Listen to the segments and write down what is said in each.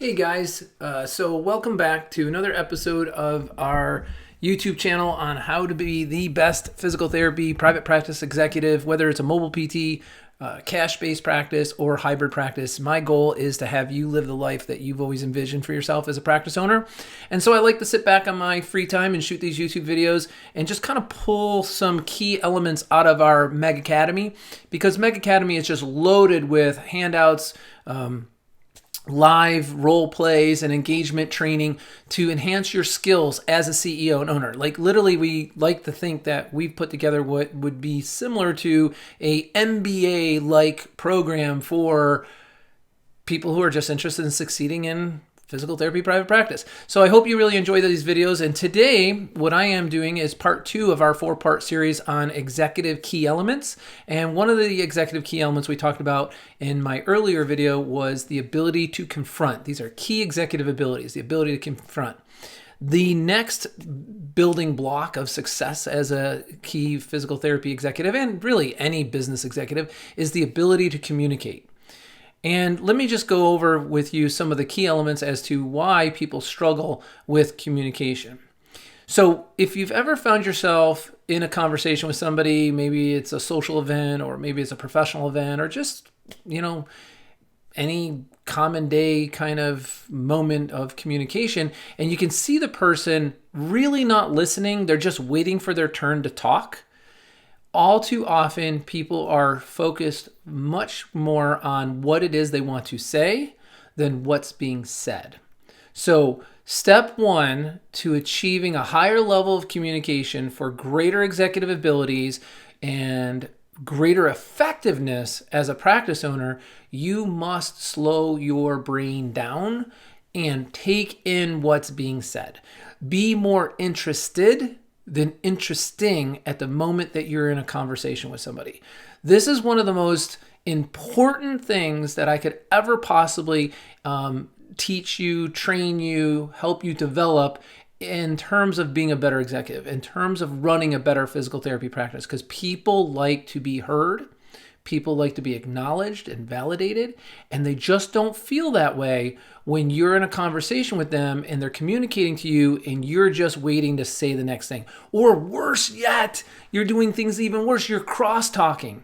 Hey guys, so welcome back to another episode of our YouTube channel on how to be the best physical therapy private practice executive, whether it's a mobile PT, cash-based practice, or hybrid practice. My goal is to have you live the life that you've always envisioned for yourself as a practice owner. And so I like to sit back on my free time and shoot these YouTube videos and just kind of pull some key elements out of our Meg Academy, because Meg Academy is just loaded with handouts, live role plays and engagement training to enhance your skills as a CEO and owner. Like literally, we like to think that we've put together what would be similar to a MBA-like program for people who are just interested in succeeding in physical therapy private practice. So I hope you really enjoy these videos. And today, what I am doing is part 2 of our 4-part series on executive key elements. And one of the executive key elements we talked about in my earlier video was the ability to confront. These are key executive abilities, the ability to confront. The next building block of success as a key physical therapy executive, and really any business executive, is the ability to communicate. And let me just go over with you some of the key elements as to why people struggle with communication. So if you've ever found yourself in a conversation with somebody, maybe it's a social event or maybe it's a professional event or just, any common day kind of moment of communication, and you can see the person really not listening, they're just waiting for their turn to talk. All too often, people are focused much more on what it is they want to say than what's being said. So, step 1 to achieving a higher level of communication for greater executive abilities and greater effectiveness as a practice owner, you must slow your brain down and take in what's being said. Be more interested than interesting at the moment that you're in a conversation with somebody. This is one of the most important things that I could ever possibly teach you, train you, help you develop in terms of being a better executive, in terms of running a better physical therapy practice, because people like to be heard. People like to be acknowledged and validated, and they just don't feel that way when you're in a conversation with them and they're communicating to you and you're just waiting to say the next thing. Or worse yet, you're doing things even worse. You're cross-talking.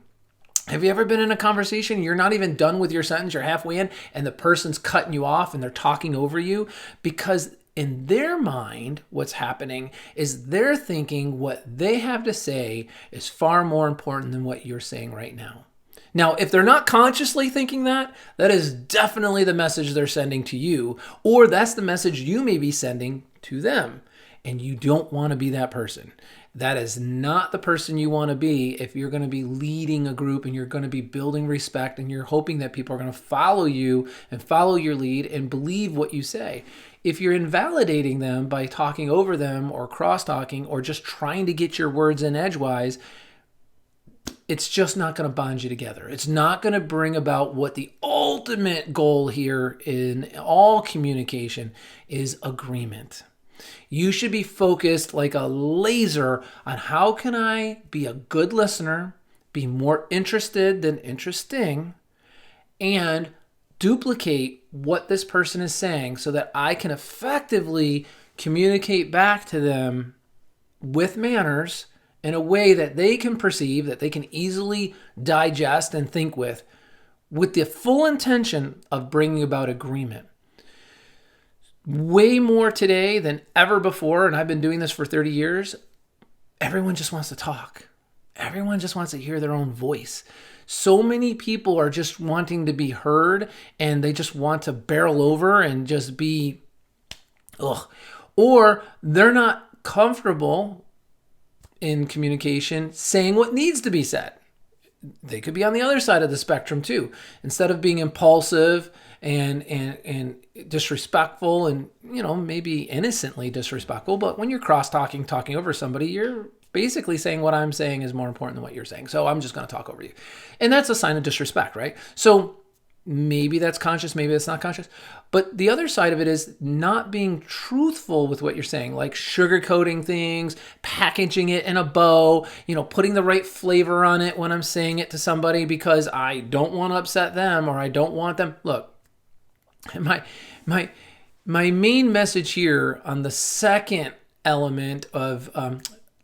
Have you ever been in a conversation, you're not even done with your sentence, you're halfway in, and the person's cutting you off and they're talking over you? Because in their mind, what's happening is they're thinking what they have to say is far more important than what you're saying right now. Now, if they're not consciously thinking that, that is definitely the message they're sending to you, or that's the message you may be sending to them, and you don't want to be that person. That is not the person you want to be if you're going to be leading a group and you're going to be building respect and you're hoping that people are going to follow you and follow your lead and believe what you say. If you're invalidating them by talking over them or cross-talking or just trying to get your words in edgewise, it's just not going to bond you together. It's not going to bring about what the ultimate goal here in all communication is: agreement. You should be focused like a laser on how can I be a good listener, be more interested than interesting, and duplicate what this person is saying so that I can effectively communicate back to them with manners in a way that they can perceive, that they can easily digest and think with the full intention of bringing about agreement. Way more today than ever before, and I've been doing this for 30 years, everyone just wants to talk. Everyone just wants to hear their own voice. So many people are just wanting to be heard, and they just want to barrel over and just be, or they're not comfortable in communication saying what needs to be said. They could be on the other side of the spectrum too. Instead of being impulsive and disrespectful and, maybe innocently disrespectful, but when you're talking over somebody, you're basically saying what I'm saying is more important than what you're saying. So I'm just going to talk over you. And that's a sign of disrespect, right? So maybe that's conscious, maybe that's not conscious. But the other side of it is not being truthful with what you're saying, like sugarcoating things, packaging it in a bow, putting the right flavor on it when I'm saying it to somebody because I don't want to upset them or I don't want them. Look, My my my main message here on the second element of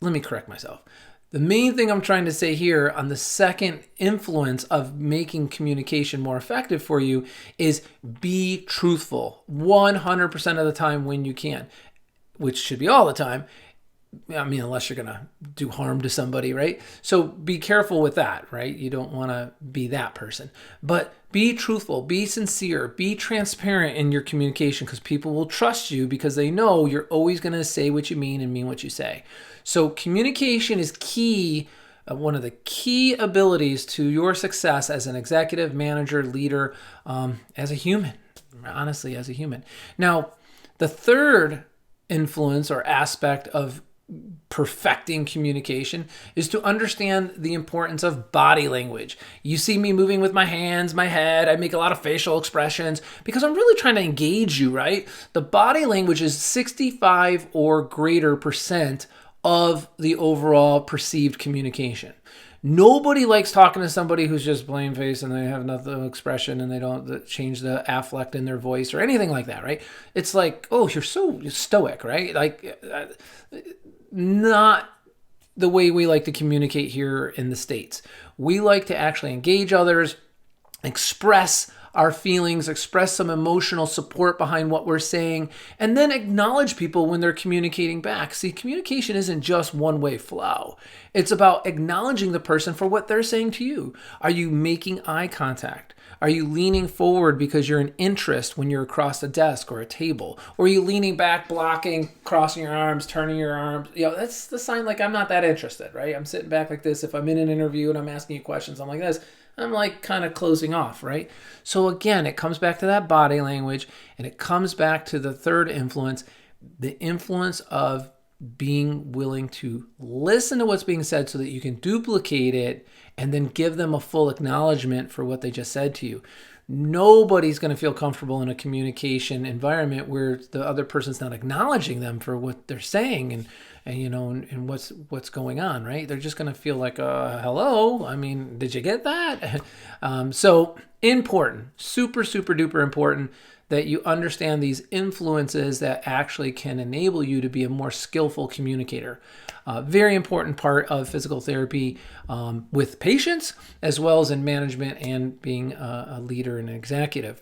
let me correct myself. The main thing I'm trying to say here on the second influence of making communication more effective for you is be truthful 100% of the time when you can, which should be all the time. I mean, unless you're going to do harm to somebody, right? So be careful with that, right? You don't want to be that person. But be truthful, be sincere, be transparent in your communication, because people will trust you because they know you're always going to say what you mean and mean what you say. So communication is key, one of the key abilities to your success as an executive, manager, leader, as a human, honestly, as a human. Now, the third influence or aspect of perfecting communication is to understand the importance of body language. You see me moving with my hands, my head, I make a lot of facial expressions because I'm really trying to engage you, right? The body language is 65 or greater percent of the overall perceived communication. Nobody likes talking to somebody who's just plain face and they have no expression and they don't change the affect in their voice or anything like that, right? It's like, oh, you're so stoic, right? Like, not the way we like to communicate here in the States. We like to actually engage others, express our feelings, express some emotional support behind what we're saying, and then acknowledge people when they're communicating back. See, communication isn't just one-way flow. It's about acknowledging the person for what they're saying to you. Are you making eye contact? Are you leaning forward because you're an interest when you're across a desk or a table? Or are you leaning back, blocking, crossing your arms, turning your arms? That's the sign like I'm not that interested, right? I'm sitting back like this. If I'm in an interview and I'm asking you questions, I'm like this. I'm like kind of closing off, right? So again, it comes back to that body language, and it comes back to the third influence, the influence of being willing to listen to what's being said so that you can duplicate it and then give them a full acknowledgement for what they just said to you. Nobody's going to feel comfortable in a communication environment where the other person's not acknowledging them for what they're saying and what's going on, right? They're just going to feel like, hello? I mean, did you get that? So important, super, super duper important that you understand these influences that actually can enable you to be a more skillful communicator. Very important part of physical therapy with patients, as well as in management and being a leader and an executive.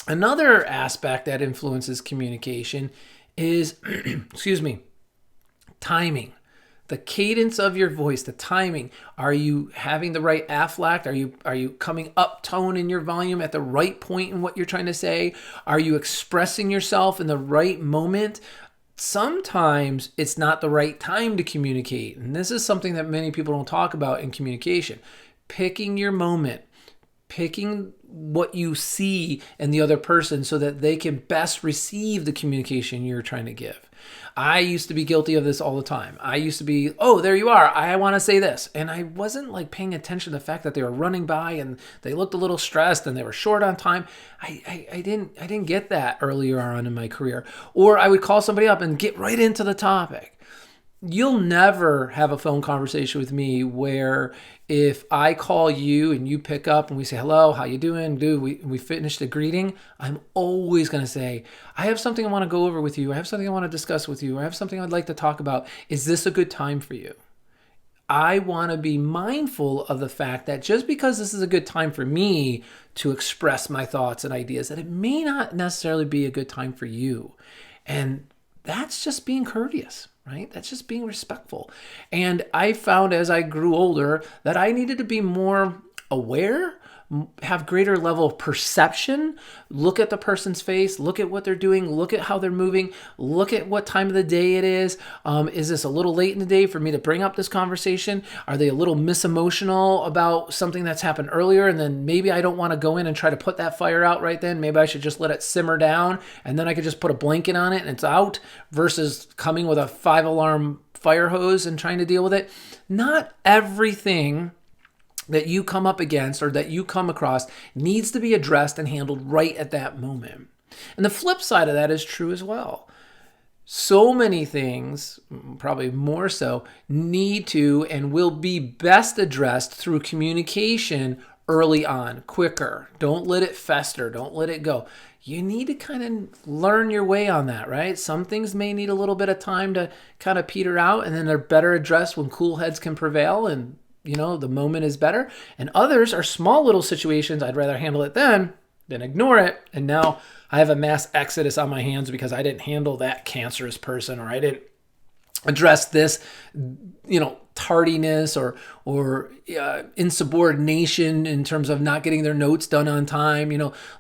Another aspect that influences communication is, timing. The cadence of your voice, the timing. Are you having the right affect? Are you coming up tone in your volume at the right point in what you're trying to say? Are you expressing yourself in the right moment? Sometimes it's not the right time to communicate. And this is something that many people don't talk about in communication. Picking your moment, picking what you see in the other person so that they can best receive the communication you're trying to give. I used to be guilty of this all the time. I used to be, oh, there you are. I want to say this. And I wasn't like paying attention to the fact that they were running by and they looked a little stressed and they were short on time. I didn't get that earlier on in my career. Or I would call somebody up and get right into the topic. You'll never have a phone conversation with me where if I call you and you pick up and we say, hello, how you doing? We finish the greeting. I'm always going to say, I have something I want to go over with you. I have something I want to discuss with you. I have something I'd like to talk about. Is this a good time for you? I want to be mindful of the fact that just because this is a good time for me to express my thoughts and ideas, that it may not necessarily be a good time for you. And that's just being courteous. Right? That's just being respectful. And I found as I grew older that I needed to be more aware, have greater level of perception, look at the person's face, look at what they're doing, look at how they're moving, look at what time of the day it is. Is this a little late in the day for me to bring up this conversation? Are they a little misemotional about something that's happened earlier? And then maybe I don't want to go in and try to put that fire out right then. Maybe I should just let it simmer down and then I could just put a blanket on it and it's out versus coming with a 5-alarm fire hose and trying to deal with it. Not everything that you come up against or that you come across needs to be addressed and handled right at that moment. And the flip side of that is true as well. So many things, probably more so, need to and will be best addressed through communication early on, quicker. Don't let it fester. Don't let it go. you need to kind of learn your way on that, right? Some things may need a little bit of time to kind of peter out, and then they're better addressed when cool heads can prevail and, the moment is better. And others are small little situations. I'd rather handle it then than ignore it. And now I have a mass exodus on my hands because I didn't handle that cancerous person, or I didn't address this, tardiness or insubordination in terms of not getting their notes done on time.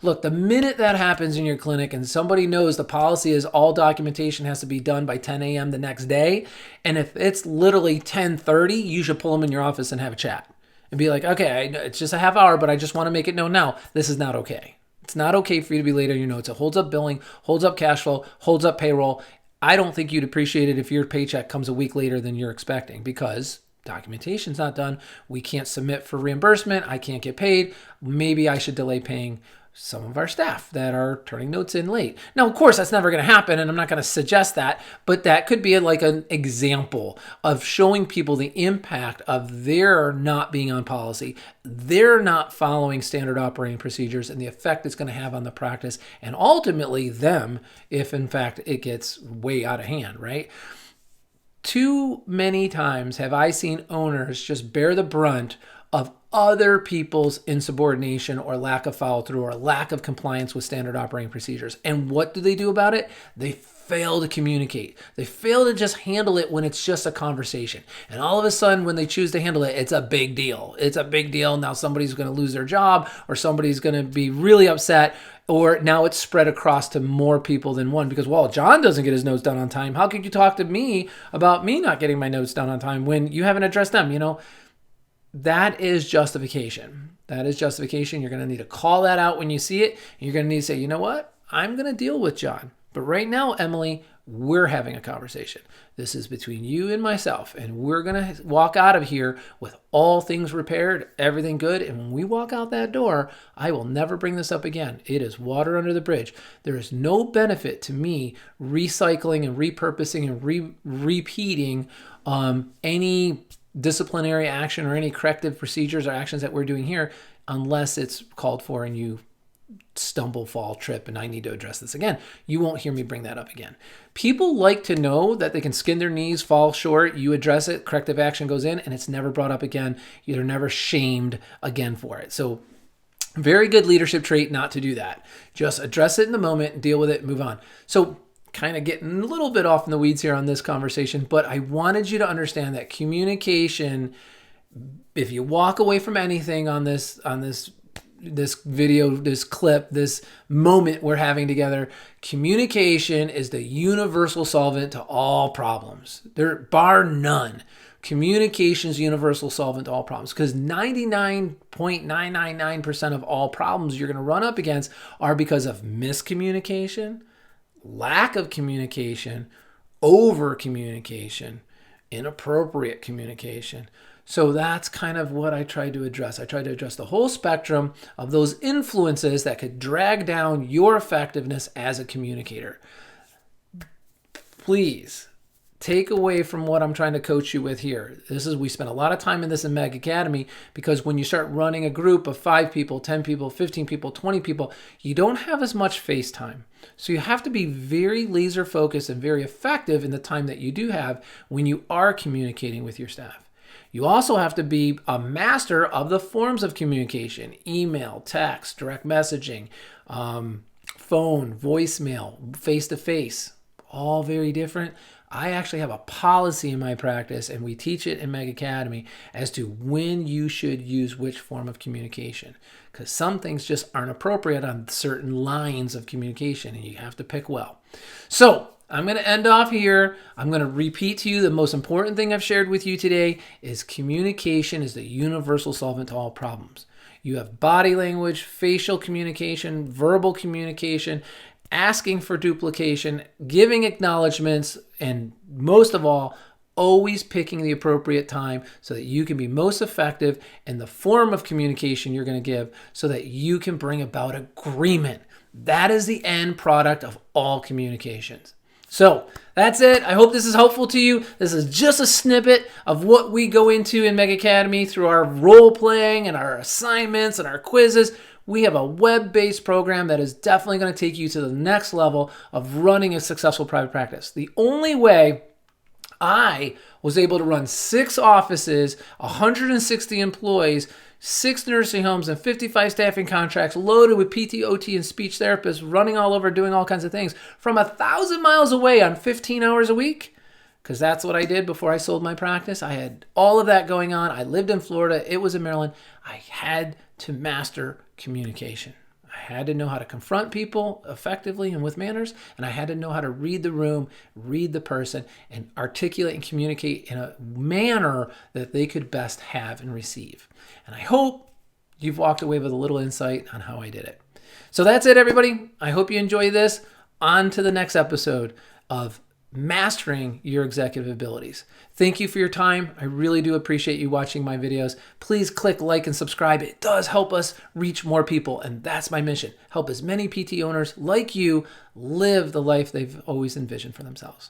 Look, the minute that happens in your clinic and somebody knows the policy is all documentation has to be done by 10 a.m. the next day, and if it's literally 10:30, you should pull them in your office and have a chat and be like, okay, it's just a half hour, but I just want to make it known now, this is not okay. It's not okay for you to be late on your notes. It holds up billing, holds up cash flow, holds up payroll. I don't think you'd appreciate it if your paycheck comes a week later than you're expecting, because documentation's not done. We can't submit for reimbursement. I can't get paid. Maybe I should delay paying some of our staff that are turning notes in late. Now, of course, that's never going to happen, and I'm not going to suggest that, but that could be like an example of showing people the impact of their not being on policy, they're not following standard operating procedures, and the effect it's going to have on the practice, and ultimately them, if in fact it gets way out of hand, right? Too many times have I seen owners just bear the brunt of other people's insubordination or lack of follow through or lack of compliance with standard operating procedures. And what do they do about it? They fail to communicate. They fail to just handle it when it's just a conversation. And all of a sudden, when they choose to handle it, it's a big deal. It's a big deal. Now somebody's going to lose their job, or somebody's going to be really upset, or now it's spread across to more people than one because, well, John doesn't get his notes done on time. How could you talk to me about me not getting my notes done on time when you haven't addressed them? That is justification. That is justification. You're going to need to call that out when you see it. You're going to need to say, you know what? I'm going to deal with John. But right now, Emily, we're having a conversation. This is between you and myself. And we're going to walk out of here with all things repaired, everything good. And when we walk out that door, I will never bring this up again. It is water under the bridge. There is no benefit to me recycling and repurposing and repeating any disciplinary action or any corrective procedures or actions that we're doing here unless it's called for and you stumble, fall, trip, and I need to address this again. You won't hear me bring that up again. People like to know that they can skin their knees, fall short, you address it, corrective action goes in, and it's never brought up again. You're never shamed again for it. So very good leadership trait not to do that. Just address it in the moment, deal with it, move on. So kind of getting a little bit off in the weeds here on this conversation, but I wanted you to understand that communication, if you walk away from anything on this video, this clip, this moment we're having together, communication is the universal solvent to all problems. There, bar none. Communication is universal solvent to all problems, because 99.999% of all problems you're going to run up against are because of miscommunication, lack of communication, over communication, inappropriate communication. So that's kind of what I tried to address. I tried to address the whole spectrum of those influences that could drag down your effectiveness as a communicator. Please take away from what I'm trying to coach you with here. We spent a lot of time in this in Meg Academy, because when you start running a group of 5 people, 10 people, 15 people, 20 people, you don't have as much face time. So you have to be very laser focused and very effective in the time that you do have when you are communicating with your staff. You also have to be a master of the forms of communication: email, text, direct messaging, phone, voicemail, face-to-face, all very different. I actually have a policy in my practice, and we teach it in Meg Academy, as to when you should use which form of communication, because some things just aren't appropriate on certain lines of communication, and you have to pick well. So I'm going to end off here. I'm going to repeat to you the most important thing I've shared with you today is communication is the universal solvent to all problems. You have body language, facial communication, verbal communication, asking for duplication, giving acknowledgments, and most of all, always picking the appropriate time so that you can be most effective in the form of communication you're going to give, so that you can bring about agreement. That is the end product of all communications. So that's it. I hope this is helpful to you. This is just a snippet of what we go into in Meg Academy through our role playing and our assignments and our quizzes. We have a web-based program that is definitely going to take you to the next level of running a successful private practice. The only way I was able to run 6 offices, 160 employees, 6 nursing homes, and 55 staffing contracts loaded with PT, OT, and speech therapists running all over, doing all kinds of things from 1,000 miles away on 15 hours a week, because that's what I did before I sold my practice. I had all of that going on. I lived in Florida. It was in Maryland. I had to master communication. I had to know how to confront people effectively and with manners, and I had to know how to read the room, read the person, and articulate and communicate in a manner that they could best have and receive. And I hope you've walked away with a little insight on how I did it. So that's it, everybody. I hope you enjoy this. On to the next episode of Mastering Your Executive Abilities. Thank you for your time. I really do appreciate you watching my videos. Please click like and subscribe. It does help us reach more people, and that's my mission. Help as many PT owners like you live the life they've always envisioned for themselves.